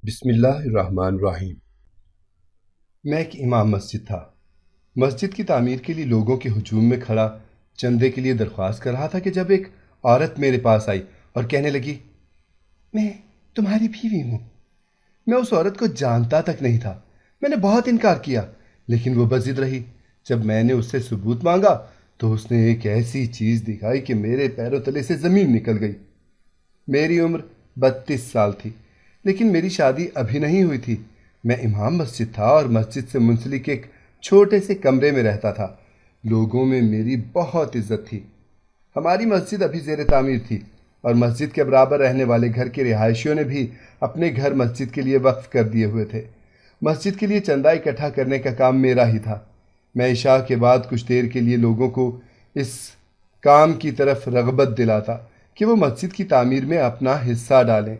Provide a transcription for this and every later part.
بسم اللہ الرحمن الرحیم۔ میں ایک امام مسجد تھا۔ مسجد کی تعمیر کے لیے لوگوں کے ہجوم میں کھڑا چندے کے لیے درخواست کر رہا تھا کہ جب ایک عورت میرے پاس آئی اور کہنے لگی، میں تمہاری بیوی ہوں۔ میں اس عورت کو جانتا تک نہیں تھا۔ میں نے بہت انکار کیا لیکن وہ بضد رہی۔ جب میں نے اس سے ثبوت مانگا تو اس نے ایک ایسی چیز دکھائی کہ میرے پیروں تلے سے زمین نکل گئی۔ میری عمر 32 سال تھی لیکن میری شادی ابھی نہیں ہوئی تھی۔ میں امام مسجد تھا اور مسجد سے منسلک ایک چھوٹے سے کمرے میں رہتا تھا۔ لوگوں میں میری بہت عزت تھی۔ ہماری مسجد ابھی زیر تعمیر تھی اور مسجد کے برابر رہنے والے گھر کے رہائشیوں نے بھی اپنے گھر مسجد کے لیے وقف کر دیے ہوئے تھے۔ مسجد کے لیے چندہ اکٹھا کرنے کا کام میرا ہی تھا۔ میں عشاء کے بعد کچھ دیر کے لیے لوگوں کو اس کام کی طرف رغبت دلاتا کہ وہ مسجد کی تعمیر میں اپنا حصہ ڈالیں۔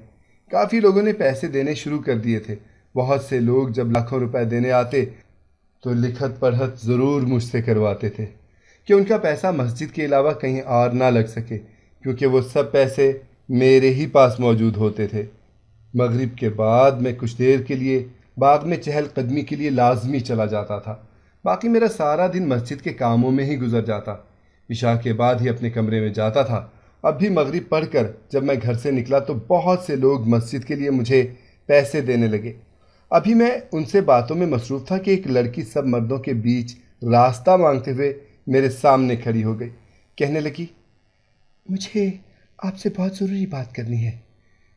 کافی لوگوں نے پیسے دینے شروع کر دیے تھے۔ بہت سے لوگ جب لاکھوں روپے دینے آتے تو لکھت پڑھت ضرور مجھ سے کرواتے تھے کہ ان کا پیسہ مسجد کے علاوہ کہیں اور نہ لگ سکے، کیونکہ وہ سب پیسے میرے ہی پاس موجود ہوتے تھے۔ مغرب کے بعد میں کچھ دیر کے لیے باغ میں چہل قدمی کے لیے لازمی چلا جاتا تھا۔ باقی میرا سارا دن مسجد کے کاموں میں ہی گزر جاتا۔ عشاء کے بعد ہی اپنے کمرے میں جاتا تھا۔ اب بھی مغرب پڑھ کر جب میں گھر سے نکلا تو بہت سے لوگ مسجد کے لیے مجھے پیسے دینے لگے۔ ابھی میں ان سے باتوں میں مصروف تھا کہ ایک لڑکی سب مردوں کے بیچ راستہ مانگتے ہوئے میرے سامنے کھڑی ہو گئی۔ کہنے لگی، مجھے آپ سے بہت ضروری بات کرنی ہے۔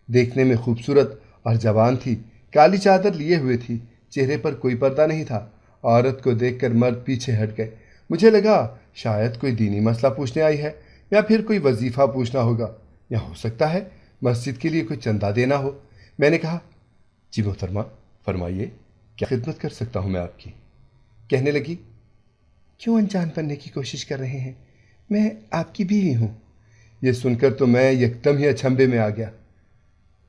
دیکھنے میں خوبصورت اور جوان تھی۔ کالی چادر لیے ہوئے تھی۔ چہرے پر کوئی پردہ نہیں تھا۔ عورت کو دیکھ کر مرد پیچھے ہٹ گئے۔ مجھے لگا شاید کوئی دینی مسئلہ پوچھنے آئی ہے یا پھر کوئی وظیفہ پوچھنا ہوگا، یا ہو سکتا ہے مسجد کے لیے کوئی چندہ دینا ہو۔ میں نے کہا، جی محترمہ، فرمائیے، کیا خدمت کر سکتا ہوں میں آپ کی؟ کہنے لگی، کیوں انجان بننے کی کوشش کر رہے ہیں؟ میں آپ کی بیوی ہوں۔ یہ سن کر تو میں یکدم ہی اچنبھے میں آ گیا۔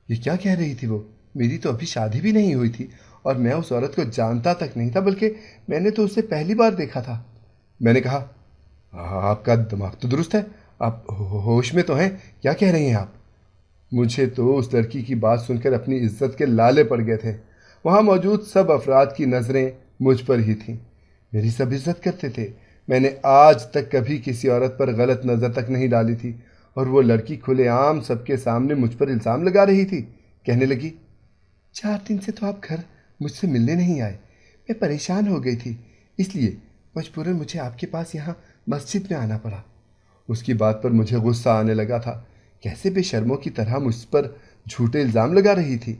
یہ کیا کہہ رہی تھی وہ؟ میری تو ابھی شادی بھی نہیں ہوئی تھی اور میں اس عورت کو جانتا تک نہیں تھا، بلکہ میں نے تو اسے پہلی بار دیکھا تھا۔ میں نے کہا، آپ کا دماغ تو درست ہے، آپ ہوش میں تو ہیں، کیا کہہ رہی ہیں آپ؟ مجھے تو اس لڑکی کی بات سن کر اپنی عزت کے لالے پڑ گئے تھے۔ وہاں موجود سب افراد کی نظریں مجھ پر ہی تھیں۔ میری سب عزت کرتے تھے۔ میں نے آج تک کبھی کسی عورت پر غلط نظر تک نہیں ڈالی تھی، اور وہ لڑکی کھلے عام سب کے سامنے مجھ پر الزام لگا رہی تھی۔ کہنے لگی، 4 دن سے تو آپ گھر مجھ سے ملنے نہیں آئے۔ میں پریشان ہو گئی تھی، اس لیے مجبوراً مجھے آپ کے پاس یہاں مسجد میں آنا پڑا۔ اس کی بات پر مجھے غصہ آنے لگا تھا۔ کیسے بے شرموں کی طرح مجھ پر جھوٹے الزام لگا رہی تھی۔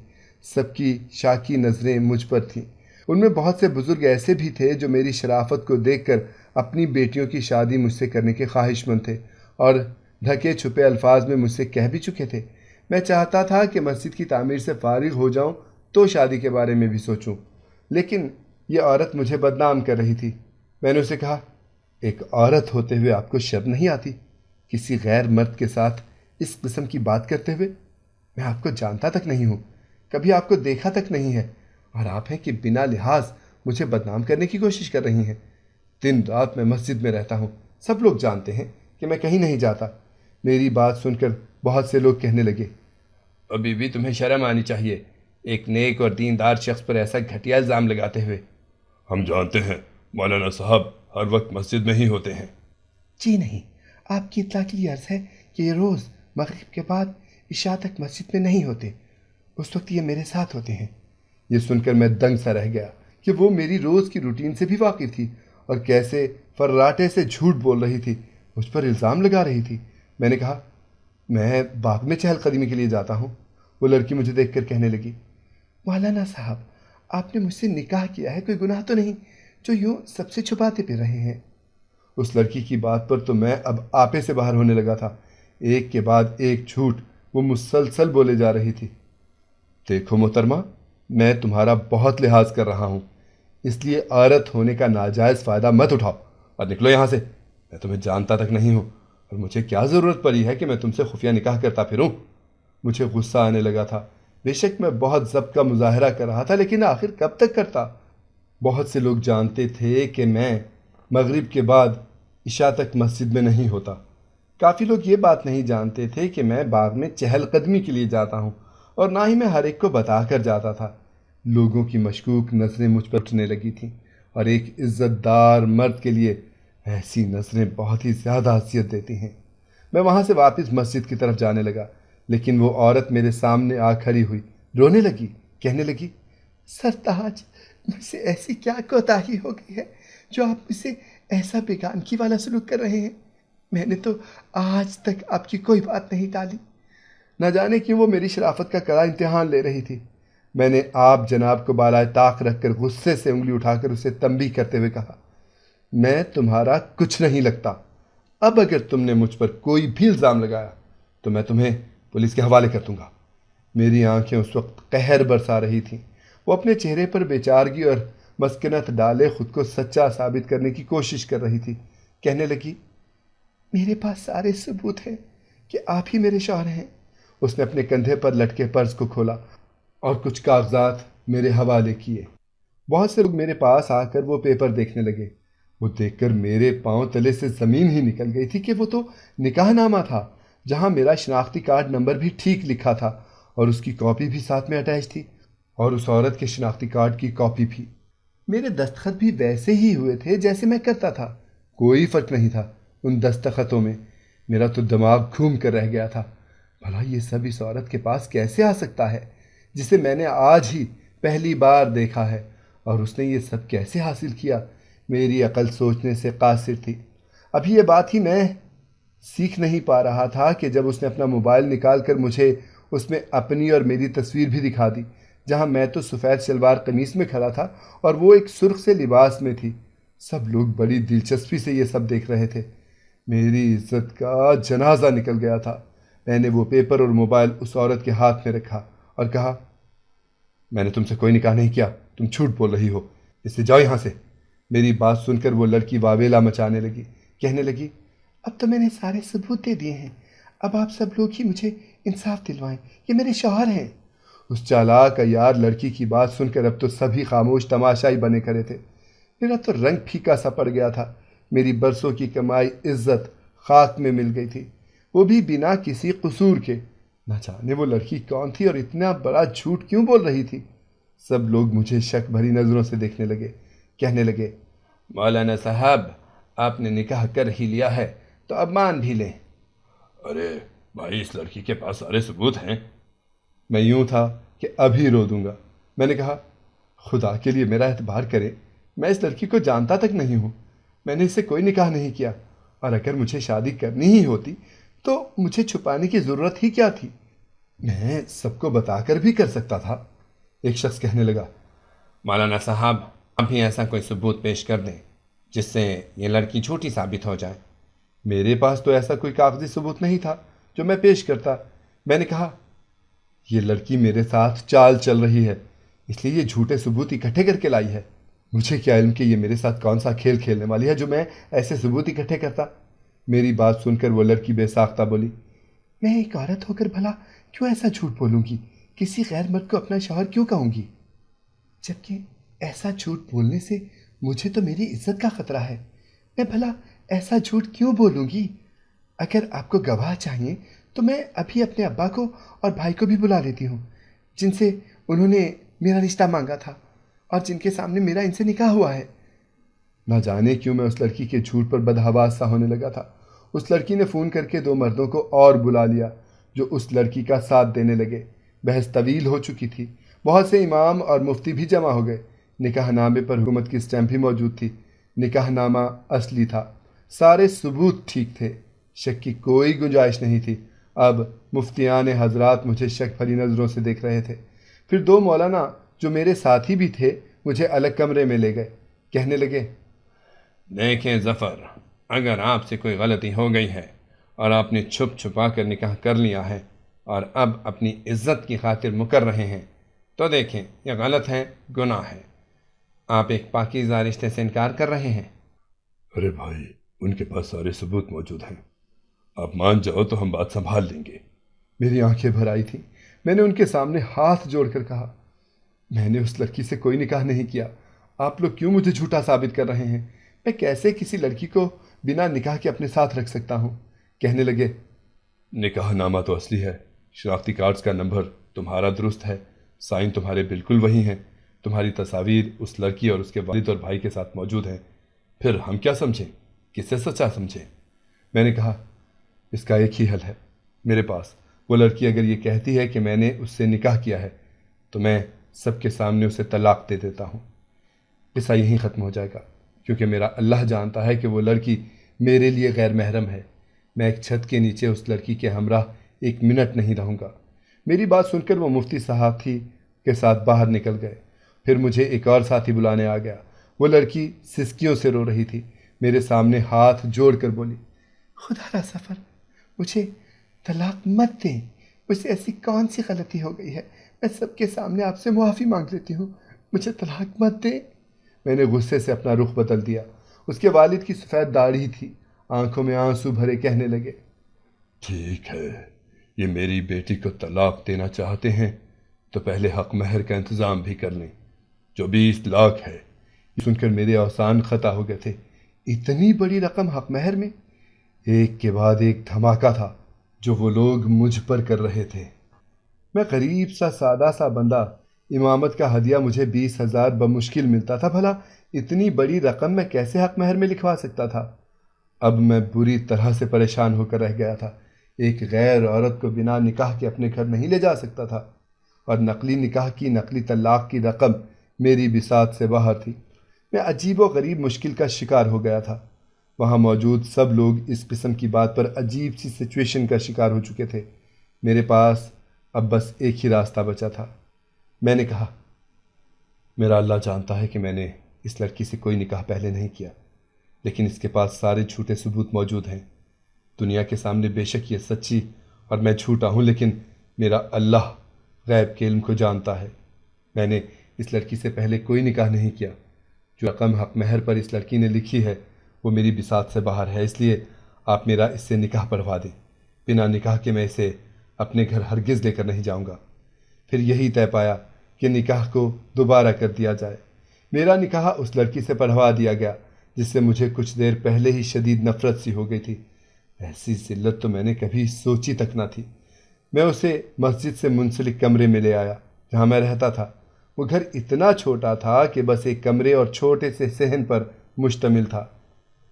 سب کی شاکی نظریں مجھ پر تھیں۔ ان میں بہت سے بزرگ ایسے بھی تھے جو میری شرافت کو دیکھ کر اپنی بیٹیوں کی شادی مجھ سے کرنے کے خواہش مند تھے اور ڈھکے چھپے الفاظ میں مجھ سے کہہ بھی چکے تھے۔ میں چاہتا تھا کہ مسجد کی تعمیر سے فارغ ہو جاؤں تو شادی کے بارے میں بھی سوچوں، لیکن یہ عورت مجھے بدنام کر رہی تھی۔ میں نے اسے کہا، ایک عورت ہوتے ہوئے آپ کو شرم نہیں آتی کسی غیر مرد کے ساتھ اس قسم کی بات کرتے ہوئے؟ میں آپ کو جانتا تک نہیں ہوں، کبھی آپ کو دیکھا تک نہیں ہے، اور آپ ہیں کہ بنا لحاظ مجھے بدنام کرنے کی کوشش کر رہی ہیں۔ دن رات میں مسجد میں رہتا ہوں، سب لوگ جانتے ہیں کہ میں کہیں نہیں جاتا۔ میری بات سن کر بہت سے لوگ کہنے لگے، ابھی بھی تمہیں شرم آنی چاہیے، ایک نیک اور دیندار شخص پر ایسا گھٹیا الزام لگاتے ہوئے۔ ہم جانتے ہیں مولانا صاحب ہر وقت مسجد میں ہی ہوتے ہیں۔ جی نہیں، آپ کی اطلاع کے لیے عرض ہے کہ یہ روز مغرب کے بعد عشاء تک مسجد میں نہیں ہوتے، اس وقت یہ میرے ساتھ ہوتے ہیں۔ یہ سن کر میں دنگ سا رہ گیا کہ وہ میری روز کی روٹین سے بھی واقف تھی اور کیسے فراٹے سے جھوٹ بول رہی تھی، مجھ پر الزام لگا رہی تھی۔ میں نے کہا، میں باغ میں چہل قدمی کے لیے جاتا ہوں۔ وہ لڑکی مجھے دیکھ کر کہنے لگی، مولانا صاحب، آپ نے مجھ سے نکاح کیا ہے، کوئی گناہ تو نہیں جو یوں سب سے چھپاتے پھر رہے ہیں؟ اس لڑکی کی بات پر تو میں اب آپے سے باہر ہونے لگا تھا۔ ایک کے بعد ایک جھوٹ وہ مسلسل بولے جا رہی تھی۔ دیکھو محترمہ، میں تمہارا بہت لحاظ کر رہا ہوں، اس لیے عورت ہونے کا ناجائز فائدہ مت اٹھاؤ اور نکلو یہاں سے۔ میں تمہیں جانتا تک نہیں ہوں، اور مجھے کیا ضرورت پڑی ہے کہ میں تم سے خفیہ نکاح کرتا پھروں؟ مجھے غصہ آنے لگا تھا۔ بے شک میں بہت ضبط کا مظاہرہ کر رہا تھا، لیکن آخر کب تک کرتا؟ بہت سے لوگ جانتے تھے کہ میں مغرب کے بعد عشاء تک مسجد میں نہیں ہوتا۔ کافی لوگ یہ بات نہیں جانتے تھے کہ میں باغ میں چہل قدمی کے لیے جاتا ہوں اور نہ ہی میں ہر ایک کو بتا کر جاتا تھا۔ لوگوں کی مشکوک نظریں مجھ پر اٹھنے لگی تھیں، اور ایک عزت دار مرد کے لیے ایسی نظریں بہت ہی زیادہ حیثیت دیتی ہیں۔ میں وہاں سے واپس مسجد کی طرف جانے لگا، لیکن وہ عورت میرے سامنے آ کھڑی ہوئی، رونے لگی، کہنے لگی، سرتاج، مجھ سے ایسی کیا کوتاہی ہو گئی ہے جو آپ مجھ سے ایسا بیگانگی والا سلوک کر رہے ہیں؟ میں نے تو آج تک آپ کی کوئی بات نہیں ٹالی۔ نہ جانے کیوں وہ میری شرافت کا کڑا امتحان لے رہی تھی۔ میں نے آپ جناب کو بالائے طاق رکھ کر غصے سے انگلی اٹھا کر اسے تنبیہ کرتے ہوئے کہا، میں تمہارا کچھ نہیں لگتا۔ اب اگر تم نے مجھ پر کوئی بھی الزام لگایا تو میں تمہیں پولیس کے حوالے کر دوں گا۔ میری آنکھیں اس وقت قہر برسا رہی تھیں۔ وہ اپنے چہرے پر بے چارگی اور مسکنت ڈالے خود کو سچا ثابت کرنے کی کوشش کر رہی تھی۔ کہنے لگی، میرے پاس سارے ثبوت ہیں کہ آپ ہی میرے شوہر ہیں۔ اس نے اپنے کندھے پر لٹکے پرس کو کھولا اور کچھ کاغذات میرے حوالے کیے۔ بہت سے لوگ میرے پاس آ کر وہ پیپر دیکھنے لگے۔ وہ دیکھ کر میرے پاؤں تلے سے زمین ہی نکل گئی تھی کہ وہ تو نکاح نامہ تھا، جہاں میرا شناختی کارڈ نمبر بھی ٹھیک لکھا تھا اور اس کی کاپی بھی ساتھ میں اٹیچ تھی، اور اس عورت کے شناختی کارڈ کی کاپی بھی۔ میرے دستخط بھی ویسے ہی ہوئے تھے جیسے میں کرتا تھا، کوئی فرق نہیں تھا ان دستخطوں میں۔ میرا تو دماغ گھوم کر رہ گیا تھا، بھلا یہ سب اس عورت کے پاس کیسے آ سکتا ہے جسے میں نے آج ہی پہلی بار دیکھا ہے، اور اس نے یہ سب کیسے حاصل کیا؟ میری عقل سوچنے سے قاصر تھی۔ ابھی یہ بات ہی میں سیکھ نہیں پا رہا تھا کہ جب اس نے اپنا موبائل نکال کر مجھے اس میں اپنی اور میری تصویر بھی دکھا دی، جہاں میں تو سفید شلوار قمیص میں کھڑا تھا اور وہ ایک سرخ سے لباس میں تھی۔ سب لوگ بڑی دلچسپی سے یہ سب دیکھ رہے تھے۔ میری عزت کا جنازہ نکل گیا تھا۔ میں نے وہ پیپر اور موبائل اس عورت کے ہاتھ میں رکھا اور کہا، میں نے تم سے کوئی نکاح نہیں کیا، تم جھوٹ بول رہی ہو، اس سے جاؤ یہاں سے۔ میری بات سن کر وہ لڑکی واویلا مچانے لگی، کہنے لگی، اب تو میں نے سارے ثبوت دے دیے ہیں، اب آپ سب لوگ ہی مجھے انصاف دلوائیں، یہ میرے شوہر ہیں۔ اس چالاک عیار لڑکی کی بات سن کر اب تو سبھی خاموش تماشائی بنے کھڑے تھے۔ میرا تو رنگ پھیکا سا پڑ گیا تھا۔ میری برسوں کی کمائی عزت خاک میں مل گئی تھی، وہ بھی بنا کسی قصور کے۔ نہ جانے وہ لڑکی کون تھی اور اتنا بڑا جھوٹ کیوں بول رہی تھی؟ سب لوگ مجھے شک بھری نظروں سے دیکھنے لگے، کہنے لگے، مولانا صاحب، آپ نے نکاح کر ہی لیا ہے تو اب مان بھی لیں۔ ارے بھائی، اس لڑکی کے پاس سارے ثبوت ہیں۔ میں یوں تھا کہ ابھی رو دوں گا۔ میں نے کہا، خدا کے لیے میرا اعتبار کرے، میں اس لڑکی کو جانتا تک نہیں ہوں، میں نے اس سے کوئی نکاح نہیں کیا، اور اگر مجھے شادی کرنی ہی ہوتی تو مجھے چھپانے کی ضرورت ہی کیا تھی؟ میں سب کو بتا کر بھی کر سکتا تھا۔ ایک شخص کہنے لگا، مولانا صاحب، آپ ہی ایسا کوئی ثبوت پیش کر دیں جس سے یہ لڑکی جھوٹی ثابت ہو جائے۔ میرے پاس تو ایسا کوئی کاغذی ثبوت نہیں تھا جو میں پیش کرتا۔ میں نے کہا، یہ لڑکی میرے ساتھ چال چل رہی ہے، اس لیے یہ جھوٹے ثبوت اکٹھے کر کے لائی ہے۔ مجھے کیا علم کہ یہ میرے ساتھ کون سا کھیل کھیلنے والی ہے جو میں ایسے ثبوت اکٹھے کرتا۔ میری بات سن کر وہ لڑکی بے ساختہ بولی، میں ایک عورت ہو کر بھلا کیوں ایسا جھوٹ بولوں گی؟ کسی غیر مرد کو اپنا شوہر کیوں کہوں گی؟ جبکہ ایسا جھوٹ بولنے سے مجھے تو میری عزت کا خطرہ ہے۔ میں بھلا ایسا جھوٹ کیوں بولوں گی؟ اگر آپ کو گواہ چاہیے تو میں ابھی اپنے ابا کو اور بھائی کو بھی بلا لیتی ہوں، جن سے انہوں نے میرا رشتہ مانگا تھا اور جن کے سامنے میرا ان سے نکاح ہوا ہے۔ نہ جانے کیوں میں اس لڑکی کے جھوٹ پر بدحواس سا ہونے لگا تھا۔ اس لڑکی نے فون کر کے 2 مردوں کو اور بلا لیا جو اس لڑکی کا ساتھ دینے لگے۔ بحث طویل ہو چکی تھی، بہت سے امام اور مفتی بھی جمع ہو گئے۔ نکاح نامے پر حکومت کی اسٹیمپ بھی موجود تھی۔ نکاح نامہ اصلی تھا، سارے ثبوت ٹھیک تھے، شک کی کوئی گنجائش نہیں تھی۔ اب مفتیان حضرات مجھے شک بھری نظروں سے دیکھ رہے تھے۔ پھر 2 مولانا جو میرے ساتھی بھی تھے مجھے الگ کمرے میں لے گئے، کہنے لگے، دیکھیں ظفر، اگر آپ سے کوئی غلطی ہو گئی ہے اور آپ نے چھپ چھپا کر نکاح کر لیا ہے اور اب اپنی عزت کی خاطر مکر رہے ہیں تو دیکھیں یہ غلط ہے، گناہ ہے۔ آپ ایک پاکیزہ رشتے سے انکار کر رہے ہیں۔ ارے بھائی، ان کے پاس سارے ثبوت موجود ہیں، آپ مان جاؤ تو ہم بات سنبھال لیں گے۔ میری آنکھیں بھر آئی تھیں۔ میں نے ان کے سامنے ہاتھ جوڑ کر کہا، میں نے اس لڑکی سے کوئی نکاح نہیں کیا، آپ لوگ کیوں مجھے جھوٹا ثابت کر رہے ہیں؟ میں کیسے کسی لڑکی کو بنا نکاح کے اپنے ساتھ رکھ سکتا ہوں؟ کہنے لگے، نکاح نامہ تو اصلی ہے، شناختی کارڈز کا نمبر تمہارا درست ہے، سائن تمہارے بالکل وہی ہیں، تمہاری تصاویر اس لڑکی اور اس کے والد اور بھائی کے ساتھ موجود ہیں، پھر ہم کیا سمجھیں، کسے سچا سمجھیں؟ میں نے کہا اس کا ایک ہی حل ہے میرے پاس۔ وہ لڑکی اگر یہ کہتی ہے کہ میں نے اس سے نکاح کیا ہے تو میں سب کے سامنے اسے طلاق دے دیتا ہوں، قصہ یہیں ختم ہو جائے گا، کیونکہ میرا اللہ جانتا ہے کہ وہ لڑکی میرے لیے غیر محرم ہے۔ میں ایک چھت کے نیچے اس لڑکی کے ہمراہ ایک منٹ نہیں رہوں گا۔ میری بات سن کر وہ مفتی ساتھی کے ساتھ باہر نکل گئے۔ پھر مجھے ایک اور ساتھی بلانے آ گیا۔ وہ لڑکی سسکیوں سے رو رہی تھی، میرے سامنے ہاتھ جوڑ کر بولی، خدا را ظفر، مجھے طلاق مت دیں، مجھ سے ایسی کون سی غلطی ہو گئی ہے؟ میں سب کے سامنے آپ سے معافی مانگ لیتی ہوں، مجھے طلاق مت دیں۔ میں نے غصے سے اپنا رخ بدل دیا۔ اس کے والد کی سفید داڑھی تھی، آنکھوں میں آنسو بھرے کہنے لگے، ٹھیک ہے، یہ میری بیٹی کو طلاق دینا چاہتے ہیں تو پہلے حق مہر کا انتظام بھی کر لیں، جو 20 لاکھ ہے۔ یہ سن کر میرے اوسان خطا ہو گئے تھے۔ اتنی بڑی رقم حق مہر میں؟ ایک کے بعد ایک دھماکہ تھا جو وہ لوگ مجھ پر کر رہے تھے۔ میں غریب سا سادہ سا بندہ، امامت کا ہدیہ مجھے 20,000 بمشکل ملتا تھا، بھلا اتنی بڑی رقم میں کیسے حق مہر میں لکھوا سکتا تھا؟ اب میں بری طرح سے پریشان ہو کر رہ گیا تھا۔ ایک غیر عورت کو بنا نکاح کے اپنے گھر نہیں لے جا سکتا تھا، اور نقلی نکاح کی نقلی طلاق کی رقم میری بساط سے باہر تھی۔ میں عجیب و غریب مشکل کا شکار ہو گیا تھا۔ وہاں موجود سب لوگ اس قسم کی بات پر عجیب سی سچویشن کا شکار ہو چکے تھے۔ میرے پاس اب بس ایک ہی راستہ بچا تھا۔ میں نے کہا، میرا اللہ جانتا ہے کہ میں نے اس لڑکی سے کوئی نکاح پہلے نہیں کیا، لیکن اس کے پاس سارے جھوٹے ثبوت موجود ہیں۔ دنیا کے سامنے بے شک یہ سچی اور میں جھوٹا ہوں، لیکن میرا اللہ غیب کے علم کو جانتا ہے۔ میں نے اس لڑکی سے پہلے کوئی نکاح نہیں کیا۔ جو رقم حق مہر پر اس لڑکی نے لکھی ہے وہ میری بساط سے باہر ہے، اس لیے آپ میرا اس سے نکاح پڑھوا دیں۔ بنا نکاح کے میں اسے اپنے گھر ہرگز لے کر نہیں جاؤں گا۔ پھر یہی طے پایا کہ نکاح کو دوبارہ کر دیا جائے۔ میرا نکاح اس لڑکی سے پڑھوا دیا گیا جس سے مجھے کچھ دیر پہلے ہی شدید نفرت سی ہو گئی تھی۔ ایسی ذلت تو میں نے کبھی سوچی تک نہ تھی۔ میں اسے مسجد سے منسلک کمرے میں لے آیا جہاں میں رہتا تھا۔ وہ گھر اتنا چھوٹا تھا کہ بس ایک کمرے اور چھوٹے سے صحن پر مشتمل تھا۔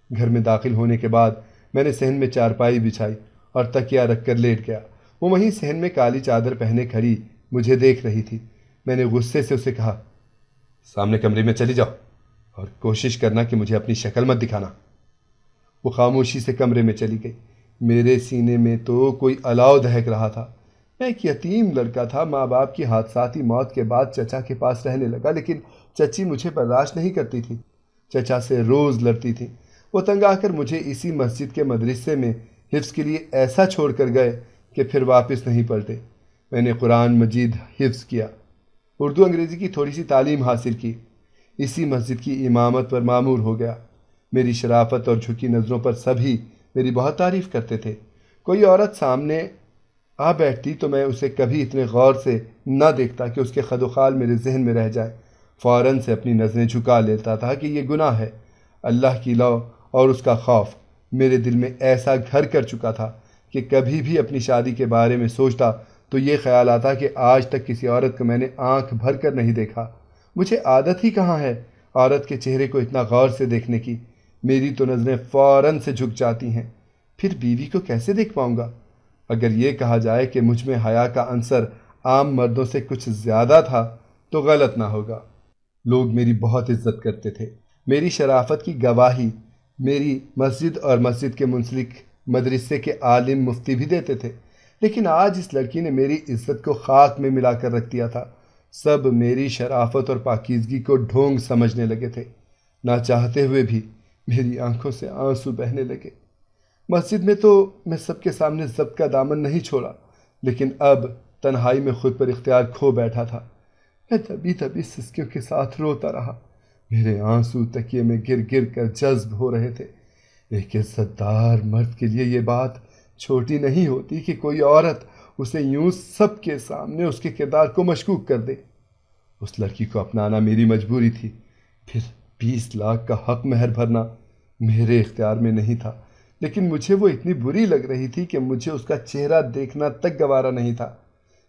گھر میں داخل ہونے کے بعد میں نے صحن میں چارپائی بچھائی اور تکیہ رکھ کر لیٹ گیا۔ وہ وہیں صحن میں کالی چادر پہنے کھڑی مجھے دیکھ رہی تھی۔ میں نے غصے سے اسے کہا، سامنے کمرے میں چلی جاؤ اور کوشش کرنا کہ مجھے اپنی شکل مت دکھانا۔ وہ خاموشی سے کمرے میں چلی گئی۔ میرے سینے میں تو کوئی الاؤ دہک رہا تھا۔ میں ایک یتیم لڑکا تھا، ماں باپ کی حادثاتی موت کے بعد چچا کے پاس رہنے لگا، لیکن چچی مجھے برداشت نہیں کرتی تھی، چچا سے روز لڑتی تھی۔ وہ تنگ آ کر مجھے اسی مسجد کے مدرسے میں حفظ کے لیے ایسا چھوڑ کر گئے کہ پھر واپس نہیں پلٹے۔ میں نے قرآن مجید حفظ کیا، اردو انگریزی کی تھوڑی سی تعلیم حاصل کی، اسی مسجد کی امامت پر معمور ہو گیا۔ میری شرافت اور جھکی نظروں پر سبھی میری بہت تعریف کرتے تھے۔ کوئی عورت سامنے آ بیٹھتی تو میں اسے کبھی اتنے غور سے نہ دیکھتا کہ اس کے خد و خال میرے ذہن میں رہ جائے۔ فوراً سے اپنی نظریں جھکا لیتا تھا کہ یہ گناہ ہے۔ اللہ کی لو اور اس کا خوف میرے دل میں ایسا گھر کر چکا تھا کہ کبھی بھی اپنی شادی کے بارے میں سوچتا تو یہ خیال آتا کہ آج تک کسی عورت کو میں نے آنکھ بھر کر نہیں دیکھا۔ مجھے عادت ہی کہاں ہے عورت کے چہرے کو اتنا غور سے دیکھنے کی۔ میری تو نظریں فوراً سے جھک جاتی ہیں۔ پھر بیوی کو کیسے دیکھ پاؤں گا؟ اگر یہ کہا جائے کہ مجھ میں حیا کا عنصر عام مردوں سے کچھ زیادہ تھا تو غلط نہ ہوگا۔ لوگ میری بہت عزت کرتے تھے۔ میری شرافت کی گواہی میری مسجد اور مسجد کے منسلک مدرسے کے عالم مفتی بھی دیتے تھے، لیکن آج اس لڑکی نے میری عزت کو خاک میں ملا کر رکھ دیا تھا۔ سب میری شرافت اور پاکیزگی کو ڈھونگ سمجھنے لگے تھے۔ نہ چاہتے ہوئے بھی میری آنکھوں سے آنسو بہنے لگے۔ مسجد میں تو میں سب کے سامنے ضبط کا دامن نہیں چھوڑا، لیکن اب تنہائی میں خود پر اختیار کھو بیٹھا تھا۔ میں دبی دبی سسکیوں کے ساتھ روتا رہا۔ میرے آنسو تکیے میں گر گر کر جذب ہو رہے تھے۔ ایک عزت دار مرد کے لیے یہ بات چھوٹی نہیں ہوتی کہ کوئی عورت اسے یوں سب کے سامنے اس کے کردار کو مشکوک کر دے۔ اس لڑکی کو اپنانا میری مجبوری تھی، پھر 20 لاکھ کا حق مہر بھرنا میرے اختیار میں نہیں تھا، لیکن مجھے وہ اتنی بری لگ رہی تھی کہ مجھے اس کا چہرہ دیکھنا تک گوارا نہیں تھا۔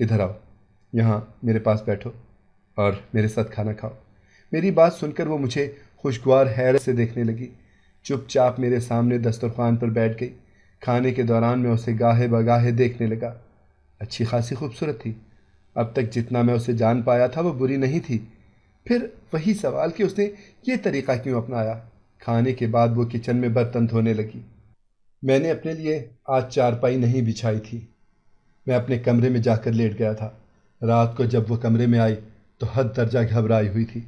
ادھر آؤ، یہاں میرے پاس بیٹھو اور میرے ساتھ کھانا کھاؤ۔ میری بات سن کر وہ مجھے خوشگوار حیرت سے دیکھنے لگی، چپ چاپ میرے سامنے دسترخوان پر بیٹھ گئی۔ کھانے کے دوران میں اسے گاہے بگاہے دیکھنے لگا۔ اچھی خاصی خوبصورت تھی، اب تک جتنا میں اسے جان پایا تھا وہ بری نہیں تھی۔ پھر وہی سوال کہ اس نے یہ طریقہ کیوں اپنایا؟ کھانے کے بعد وہ کچن میں برتن دھونے لگی۔ میں نے اپنے لیے آج چارپائی نہیں بچھائی تھی، میں اپنے کمرے میں جا کر لیٹ گیا تھا۔ رات کو جب وہ کمرے میں آئی تو حد درجہ گھبرائی ہوئی تھی۔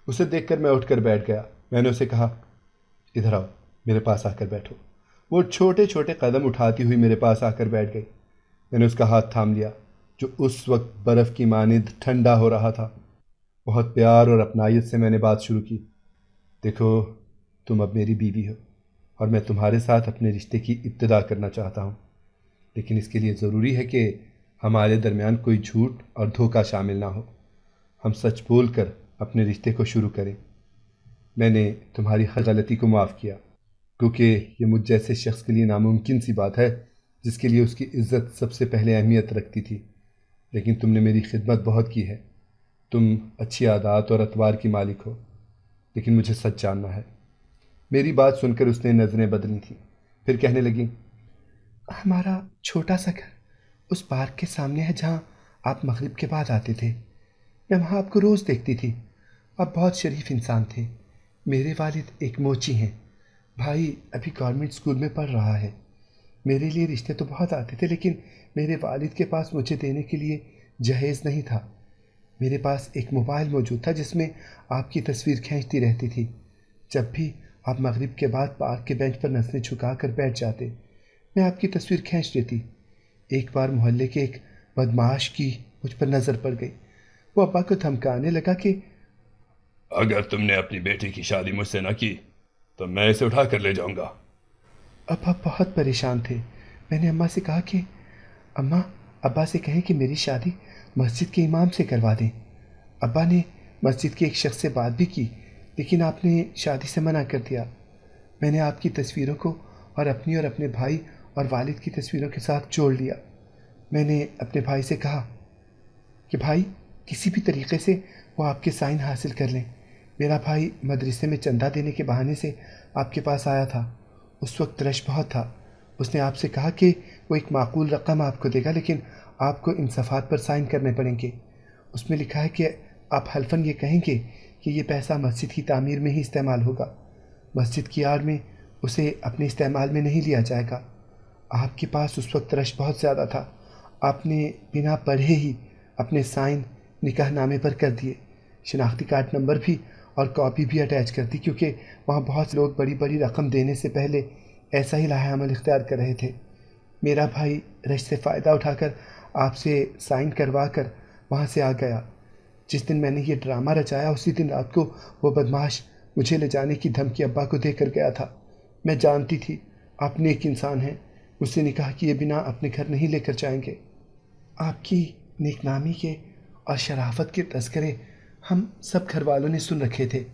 اسے دیکھ کر میں اٹھ کر بیٹھ گیا۔ میں نے اسے کہا، ادھر آؤ، میرے پاس آ کر بیٹھو۔ وہ چھوٹے چھوٹے قدم اٹھاتی ہوئی میرے پاس آ کر بیٹھ گئی۔ میں نے اس کا ہاتھ تھام لیا جو اس وقت برف کی مانند ٹھنڈا ہو رہا تھا۔ بہت پیار اور اپنائیت سے میں نے بات شروع کی۔ دیکھو، تم اب میری بیوی ہو اور میں تمہارے ساتھ اپنے رشتے کی ابتدا کرنا چاہتا ہوں، لیکن اس کے لیے ضروری ہے کہ ہمارے درمیان کوئی جھوٹ اور دھوکہ شامل نہ ہو۔ ہم سچ بول کر اپنے رشتے کو شروع کریں۔ میں نے تمہاری ہر غلطی کو معاف کیا، کیونکہ یہ مجھ جیسے شخص کے لیے ناممکن سی بات ہے جس کے لیے اس کی عزت سب سے پہلے اہمیت رکھتی تھی۔ لیکن تم نے میری خدمت بہت کی ہے، تم اچھی عادات اور اطوار کی مالک ہو، لیکن مجھے سچ جاننا ہے۔ میری بات سن کر اس نے نظریں بدلی تھیں، پھر کہنے لگی، ہمارا چھوٹا سا گھر اس پارک کے سامنے ہے جہاں آپ مغرب کے بعد آتے تھے۔ میں وہاں آپ کو روز دیکھتی تھی۔ آپ بہت شریف انسان تھے۔ میرے والد ایک موچی ہیں، بھائی ابھی گورنمنٹ اسکول میں پڑھ رہا ہے۔ میرے لیے رشتے تو بہت آتے تھے، لیکن میرے والد کے پاس مجھے دینے کے لیے جہیز نہیں تھا۔ میرے پاس ایک موبائل موجود تھا جس میں آپ کی تصویر کھینچتی رہتی تھی۔ جب بھی آپ مغرب کے بعد پارک کے بینچ پر نظریں جھکا کر بیٹھ جاتے، میں آپ کی تصویر کھینچ لیتی۔ ایک بار محلے کے ایک بدمعاش کی مجھ پر نظر پڑ گئی۔ وہ ابا کو دھمکانے لگا کہ اگر تم نے اپنی بیٹی کی شادی مجھ سے نہ کی تو میں اسے اٹھا کر لے جاؤں گا۔ ابا بہت پریشان تھے۔ میں نے اماں سے کہا کہ اماں، ابا سے کہیں کہ میری شادی مسجد کے امام سے کروا دیں۔ ابا نے مسجد کے ایک شخص سے بات بھی کی، لیکن آپ نے شادی سے منع کر دیا۔ میں نے آپ کی تصویروں کو اور اپنی اور اپنے بھائی اور والد کی تصویروں کے ساتھ جوڑ لیا۔ میں نے اپنے بھائی سے کہا کہ بھائی کسی بھی طریقے سے وہ آپ کے سائن حاصل کر لیں۔ میرا بھائی مدرسے میں چندہ دینے کے بہانے سے آپ کے پاس آیا تھا۔ اس وقت رش بہت تھا۔ اس نے آپ سے کہا کہ وہ ایک معقول رقم آپ کو دے گا، لیکن آپ کو ان صفحات پر سائن کرنے پڑیں گے۔ اس میں لکھا ہے کہ آپ حلفاً یہ کہیں گے کہ یہ پیسہ مسجد کی تعمیر میں ہی استعمال ہوگا۔ مسجد کی آڑ میں اسے اپنے استعمال میں نہیں لیا جائے گا۔ آپ کے پاس اس وقت رش بہت زیادہ تھا۔ آپ نے بنا پڑھے ہی اپنے سائن نکاح نامے پر کر دیے، شناختی کارڈ نمبر بھی اور کاپی بھی اٹیچ کر دی، کیونکہ وہاں بہت سے لوگ بڑی بڑی رقم دینے سے پہلے ایسا ہی لاہ عمل اختیار کر رہے تھے۔ میرا بھائی رش سے فائدہ اٹھا کر آپ سے سائن کروا کر وہاں سے آ گیا۔ جس دن میں نے یہ ڈرامہ رچایا اسی دن رات کو وہ بدمعاش مجھے لے جانے کی دھمکی ابا کو دے کر گیا تھا۔ میں جانتی تھی آپ نیک انسان ہیں، مجھ سے نکاح کیے بنا اپنے گھر نہیں لے کر جائیں گے۔ آپ کی نیک نامی کے اور شرافت کے تذکرے ہم سب گھر والوں نے سن رکھے تھے۔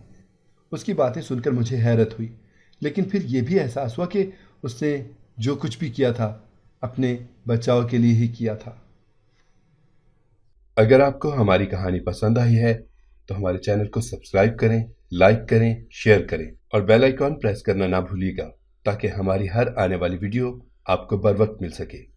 اس کی باتیں سن کر مجھے حیرت ہوئی، لیکن پھر یہ بھی احساس ہوا کہ اس نے جو کچھ بھی کیا تھا اپنے بچاؤ کے لیے ہی کیا تھا۔ اگر آپ کو ہماری کہانی پسند آئی ہے تو ہمارے چینل کو سبسکرائب کریں، لائک کریں، شیئر کریں اور بیل آئیکن پریس کرنا نہ بھولیے گا تاکہ ہماری ہر آنے والی ویڈیو آپ کو بر وقت مل سکے۔